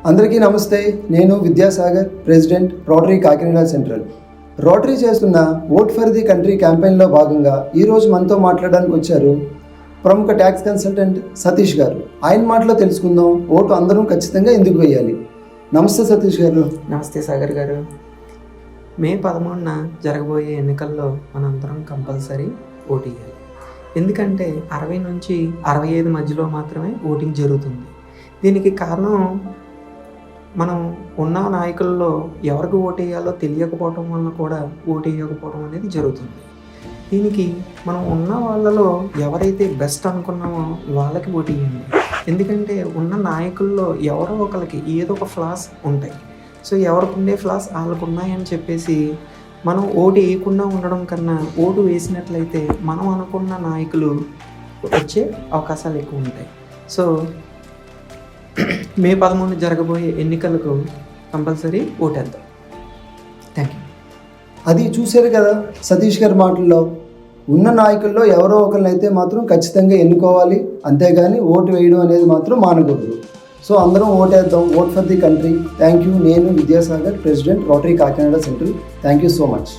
అందరికీ నమస్తే. నేను Vidyasagar, president, Rotary Kakinada central. Rotary చేస్తున్న ఓట్ ఫర్ ది కంట్రీ క్యాంపెయిన్లో భాగంగా ఈరోజు మనతో మాట్లాడడానికి వచ్చారు ప్రముఖ ట్యాక్స్ కన్సల్టెంట్ సతీష్ గారు. ఆయన మాటలో తెలుసుకుందాం, ఓటు అందరం ఖచ్చితంగా ఎందుకు వేయాలి. నమస్తే సతీష్ గారు. నమస్తే సాగర్ గారు. మే 13న జరగబోయే ఎన్నికల్లో మనందరం కంపల్సరీ ఓటు వేయాలి. ఎందుకంటే 60 నుంచి 65 మధ్యలో మాత్రమే ఓటింగ్ జరుగుతుంది. దీనికి కారణం మనం ఉన్న నాయకుల్లో ఎవరికి ఓటు వేయాలో తెలియకపోవటం వలన కూడా ఓటు వేయకపోవడం అనేది జరుగుతుంది. దీనికి మనం ఉన్న వాళ్ళలో ఎవరైతే బెస్ట్ అనుకున్నామో వాళ్ళకి ఓటు వేయండి. ఎందుకంటే ఉన్న నాయకుల్లో ఎవరో ఒకరికి ఏదో ఒక ఫ్లాస్ ఉంటాయి. సో ఎవరికి ఉండే ఫ్లాస్ వాళ్ళకు ఉన్నాయని చెప్పేసి మనం ఓటు వేయకుండా ఉండడం కన్నా ఓటు వేసినట్లయితే మనం అనుకున్న నాయకులు వచ్చే అవకాశాలు ఎక్కువ ఉంటాయి. సో మే 13 జరగబోయే ఎన్నికలకు కంపల్సరీ ఓటేద్దాం. Thank you. అది చూశారు కదా సతీష్ గారి మాటల్లో, ఉన్న నాయకుల్లో ఎవరో ఒకరినైతే మాత్రం ఖచ్చితంగా ఎన్నుకోవాలి, అంతేగాని ఓటు వేయడం అనేది మాత్రం మానకూడదు. సో అందరం ఓటేద్దాం. Vote for the country. Thank you. నేను Vidyasagar, president, Rotary Kakinada central. Thank you so much.